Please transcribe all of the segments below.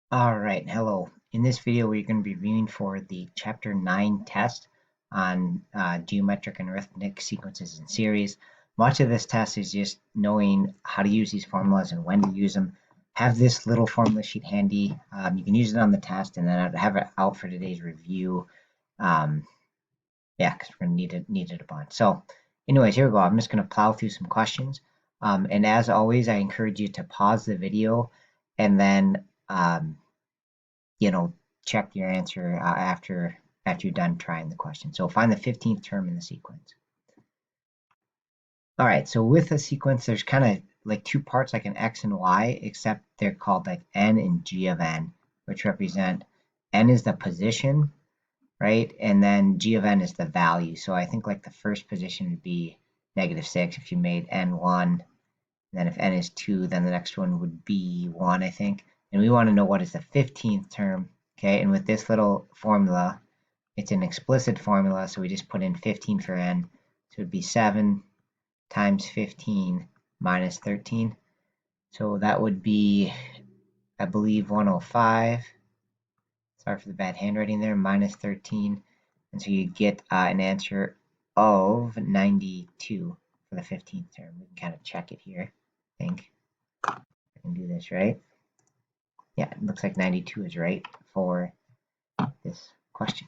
All right, hello. In this video, we're going to be reviewing for the Chapter 9 test on geometric and arithmetic sequences in series. Much of this test is just knowing how to use these formulas and when to use them. Have this little formula sheet handy. You can use it on the test, and then I'd have it out for today's review. Yeah, because we're going to need it a bunch. So anyways, here we go. I'm just going to plow through some questions. And as always, I encourage you to pause the video and then check your answer after you're done trying the question. So find the 15th term in the sequence. All right, so with a sequence, there's kind of like two parts, like an x and y, except they're called like n and g of n, which represent n is the position, right? And then g of n is the value. So I think like the first position would be -6 if you made n 1. And then if n is 2, then the next one would be 1, I think. And we want to know what is the 15th term. Okay, and with this little formula, it's an explicit formula, so we just put in 15 for n. So it would be 7 times 15 minus 13. So that would be, I believe, 105. Sorry for the bad handwriting there, minus 13. And so you get an answer of 92 for the 15th term. We can kind of check it here, I think. I can do this right. Yeah, it looks like 92 is right for this question.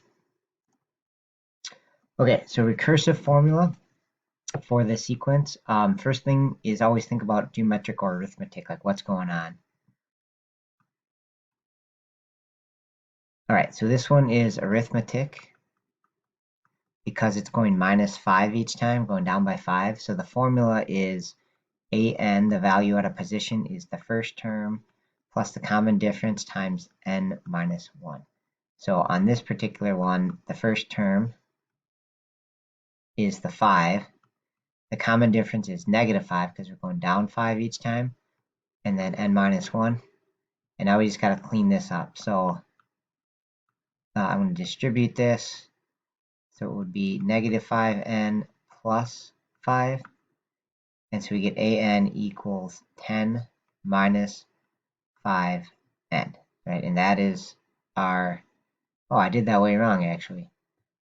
Okay, so recursive formula for this sequence. First thing is always think about geometric or arithmetic, like what's going on. All right, so this one is arithmetic because it's going -5 each time, going down by 5. So the formula is an, the value at a position, is the first term plus the common difference times n minus 1. So on this particular one, the first term is the 5. The common difference is -5 because we're going down 5 each time, and then n minus 1. And now we just got to clean this up. So I'm going to distribute this. So it would be -5n plus 5. And so we get an equals 10 minus 5n, right? And that is our, oh, I did that way wrong, actually.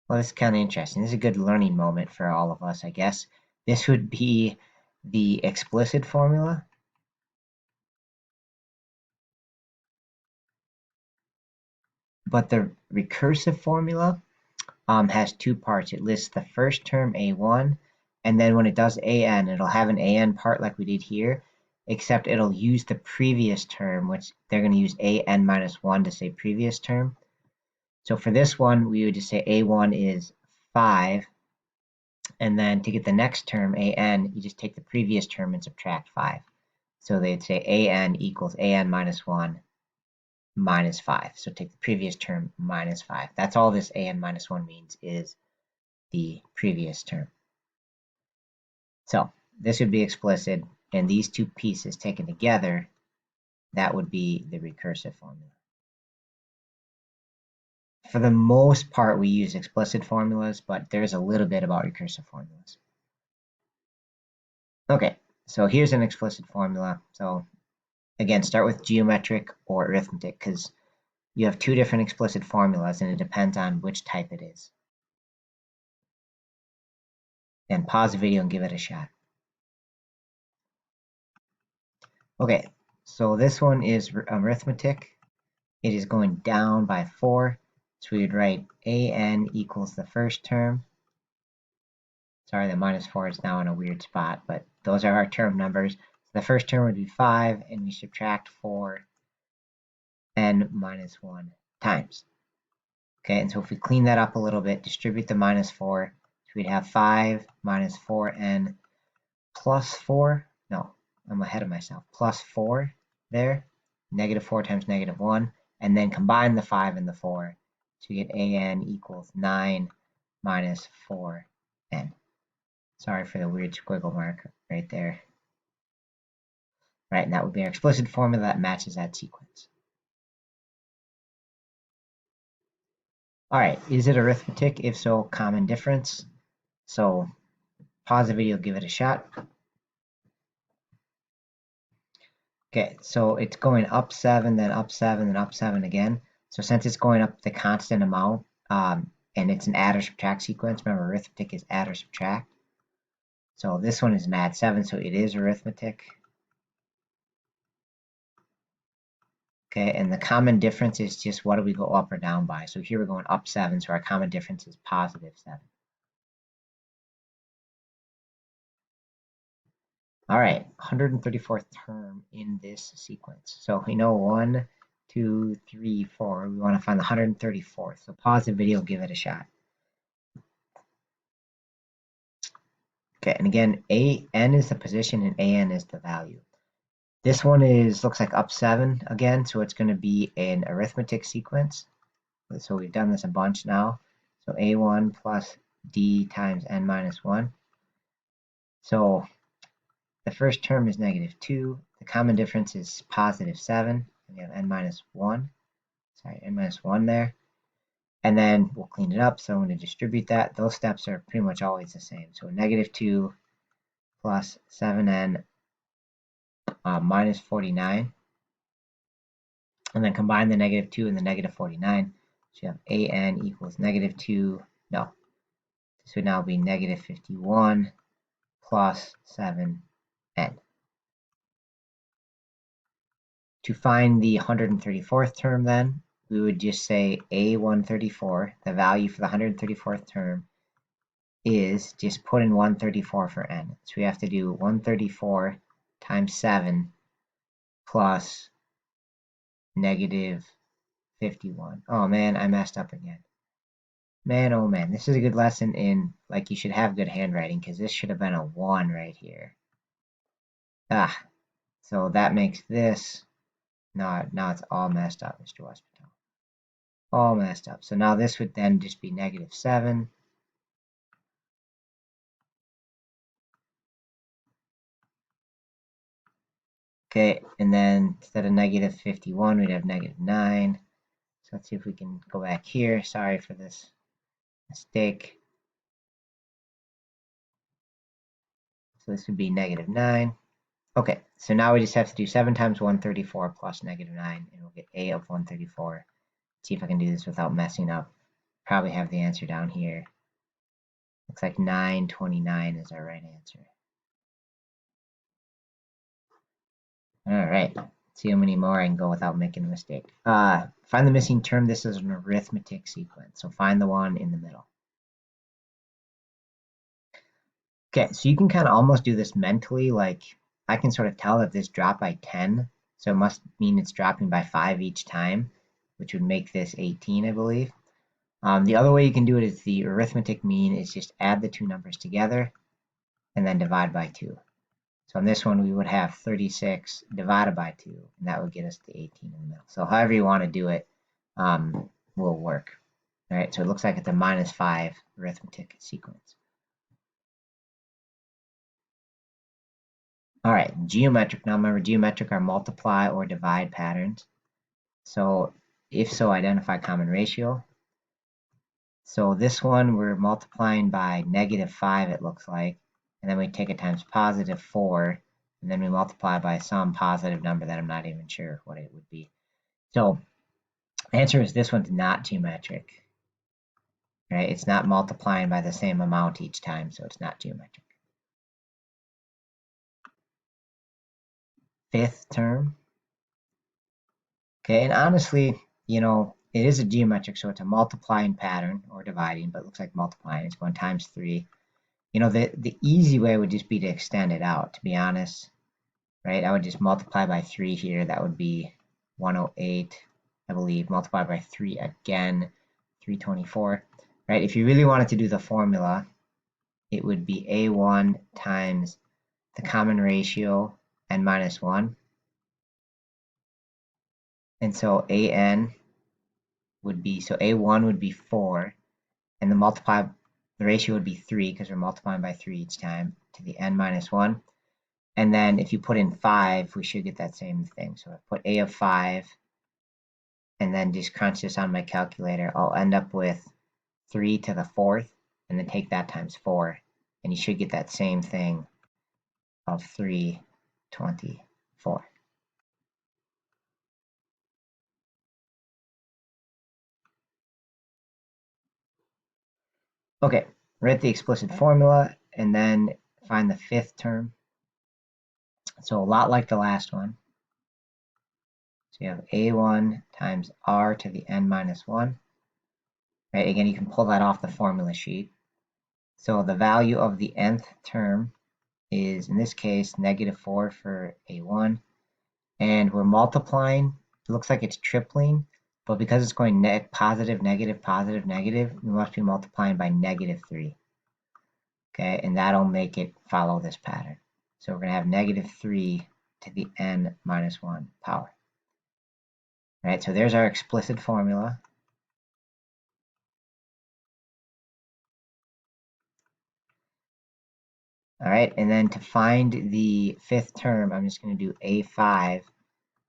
Well, this is kind of interesting. This is a good learning moment for all of us, I guess. This would be the explicit formula. But the recursive formula has two parts. It lists the first term, a1, and then when it does an, it'll have an an part like we did here, except it'll use the previous term, which they're going to use an minus 1 to say previous term. So for this one, we would just say a1 is 5, and then to get the next term, an, you just take the previous term and subtract 5. So they'd say an equals an minus 1 minus 5. So take the previous term minus 5. That's all this an minus 1 means, is the previous term. So this would be explicit, and these two pieces taken together, that would be the recursive formula. For the most part, we use explicit formulas, but there's a little bit about recursive formulas. Okay, so here's an explicit formula. So again, start with geometric or arithmetic, because you have two different explicit formulas, and it depends on which type it is. And pause the video and give it a shot. Okay, so this one is arithmetic. It is going down by 4. So we would write an equals the first term. Sorry, the -4 is now in a weird spot, but those are our term numbers. So the first term would be 5, and we subtract 4 n minus 1 times. Okay, and so if we clean that up a little bit, distribute the -4, so we'd have 5 minus 4n plus 4. No, I'm ahead of myself. Plus 4 there. -4 times -1. And then combine the 5 and the 4. So you get an equals 9 minus 4n. Sorry for the weird squiggle mark right there. Right, and that would be our explicit formula that matches that sequence. All right, is it arithmetic? If so, common difference. So pause the video, give it a shot. Okay, so it's going up 7, then up 7, then up 7 again. So since it's going up the constant amount, and it's an add or subtract sequence, remember arithmetic is add or subtract. So this one is an add 7, so it is arithmetic. Okay, and the common difference is just what do we go up or down by. So here we're going up 7, so our common difference is positive 7. All right, 134th term in this sequence. So we know 1, 2, 3, 4. We want to find the 134th. So pause the video, give it a shot. Okay, and again, an is the position and an is the value. This one looks like up 7 again, so it's going to be an arithmetic sequence. So we've done this a bunch now. So a1 plus d times n minus 1. So the first term is -2. The common difference is positive 7. And we have n minus 1. Sorry, n minus 1 there. And then we'll clean it up. So I'm going to distribute that. Those steps are pretty much always the same. So -2 plus 7n minus 49. And then combine the -2 and the -49. So you have an equals -2. No, this would now be -51 plus 7n. To find the 134th term then, we would just say A134, the value for the 134th term is just put in 134 for n. So we have to do 134 times 7 plus -51. Oh man, I messed up again. Man, oh man, this is a good lesson in, like, you should have good handwriting because this should have been a 1 right here. So that makes this, now it's all messed up, Mr. Westpatel. All messed up. So now this would then just be -7. Okay, and then instead of -51, we'd have -9. So let's see if we can go back here. Sorry for this mistake. So this would be -9. Okay, so now we just have to do 7 times 134 plus -9, and we'll get a of 134. See if I can do this without messing up. Probably have the answer down here. Looks like 929 is our right answer. All right, let's see how many more I can go without making a mistake. Find the missing term. This is an arithmetic sequence, so find the one in the middle. Okay, so you can kind of almost do this mentally. Like, I can sort of tell that this dropped by 10, so it must mean it's dropping by 5 each time, which would make this 18, I believe. The other way you can do it is the arithmetic mean is just add the two numbers together and then divide by 2. So on this one, we would have 36 divided by 2, and that would get us to 18 in the middle. So however you want to do it will work. All right, so it looks like it's a -5 arithmetic sequence. All right, geometric. Now remember, geometric are multiply or divide patterns. So if so, identify common ratio. So this one, we're multiplying by -5, it looks like. And then we take it times +4. And then we multiply by some positive number that I'm not even sure what it would be. So the answer is this one's not geometric. Right? It's not multiplying by the same amount each time, so it's not geometric. Fifth term. Okay, and honestly, you know, it is a geometric, so it's a multiplying pattern or dividing, but it looks like multiplying. It's going times 3. You know, the easy way would just be to extend it out, to be honest, right? I would just multiply by 3 here. That would be 108, I believe. Multiply by 3 again, 324, right? If you really wanted to do the formula, it would be A1 times the common ratio n minus 1. And so an would be, so a1 would be 4, and the ratio would be 3 because we're multiplying by 3 each time to the n minus 1. And then if you put in 5, we should get that same thing. So I put a of 5, and then just crunch this on my calculator. I'll end up with 3 to the 4th, and then take that times 4, and you should get that same thing of 324. Okay, write the explicit formula and then find the fifth term. So a lot like the last one. So you have a1 times r to the n minus 1. Right, again, you can pull that off the formula sheet. So the value of the nth term is, in this case, -4 for a1. And we're multiplying. It looks like it's tripling, but because it's going positive, negative, positive, negative, we must be multiplying by -3. Okay, and that'll make it follow this pattern. So we're going to have -3 to the n minus 1 power. All right, so there's our explicit formula. All right, and then to find the fifth term, I'm just going to do a5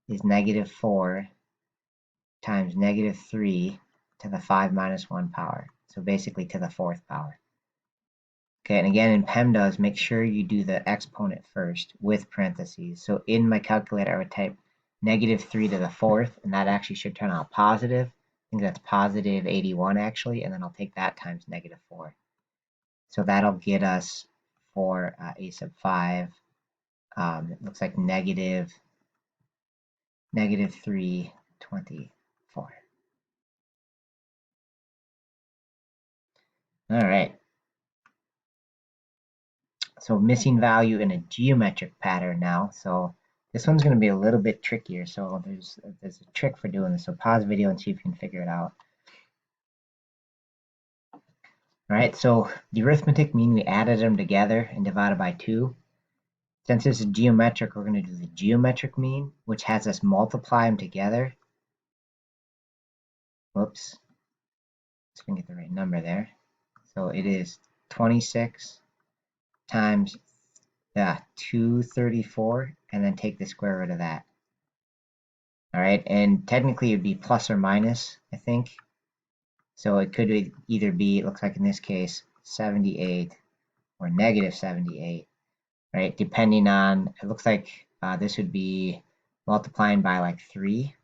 is -4 times -3 to the 5 minus 1 power. So basically to the fourth power. Okay, and again in PEMDAS, make sure you do the exponent first with parentheses. So in my calculator, I would type -3 to the fourth, and that actually should turn out positive. I think that's positive 81 actually, and then I'll take that times -4. So that'll get us for a sub 5. It looks like -324. All right. So missing value in a geometric pattern now. So this one's going to be a little bit trickier. So there's a trick for doing this. So pause the video and see if you can figure it out. All right. So the arithmetic mean we added them together and divided by 2. Since this is geometric, we're going to do the geometric mean, which has us multiply them together. Whoops. Let's get the right number there. So it is 26 times 234, and then take the square root of that. All right, and technically it'd be plus or minus, I think. So it could either be, it looks like in this case, 78 or -78, right? Depending on, it looks like this would be multiplying by like 3,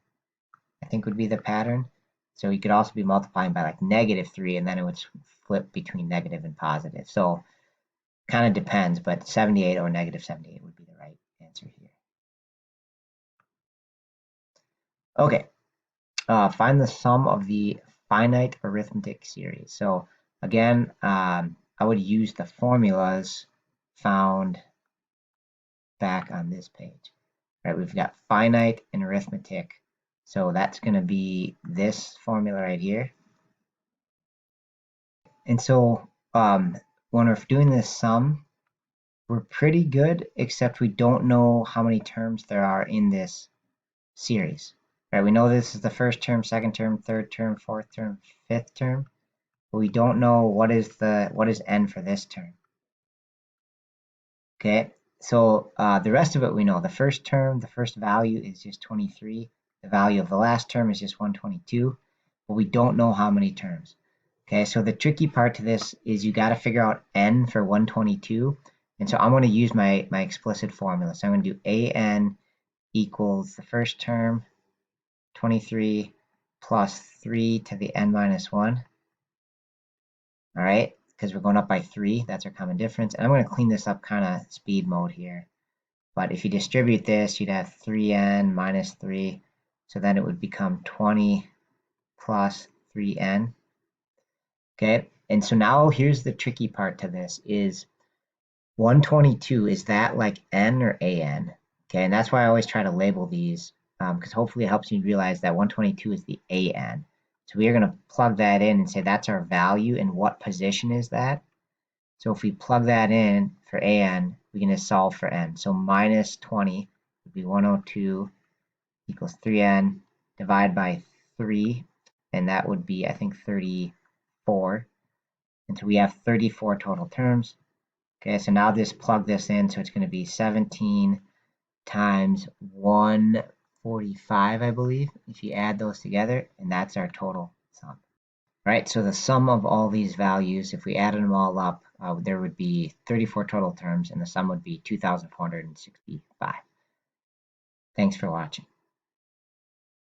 I think would be the pattern. So you could also be multiplying by like -3, and then it would flip between negative and positive. So kind of depends, but 78 or -78 would be the right answer here. Okay, find the sum of the finite arithmetic series. So again, I would use the formulas found back on this page. Right, we've got finite and arithmetic. So that's going to be this formula right here. And so when we're doing this sum, we're pretty good, except we don't know how many terms there are in this series. Right, we know this is the first term, second term, third term, fourth term, fifth term, but we don't know what is n for this term. Okay, so the rest of it we know. The first term, the first value is just 23. The value of the last term is just 122, but we don't know how many terms. Okay, so the tricky part to this is you got to figure out n for 122. And so I'm going to use my explicit formula. So I'm going to do an equals the first term, 23 plus 3 to the n minus 1. All right, because we're going up by 3. That's our common difference. And I'm going to clean this up kind of speed mode here. But if you distribute this, you'd have 3n minus 3. So then it would become 20 plus 3n. Okay, and so now here's the tricky part to this is 122, is that like n or an? Okay, and that's why I always try to label these because hopefully it helps you realize that 122 is the an. So we are going to plug that in and say that's our value, and what position is that? So if we plug that in for an, we can just solve for n. So minus 20 would be 102 equals 3n divided by 3, and that would be, I think, 34. And so we have 34 total terms. Okay, so now just plug this in, so it's going to be 17 times 145, I believe, if you add those together, and that's our total sum. Right, so the sum of all these values, if we added them all up, there would be 34 total terms, and the sum would be 2,465. Thanks for watching.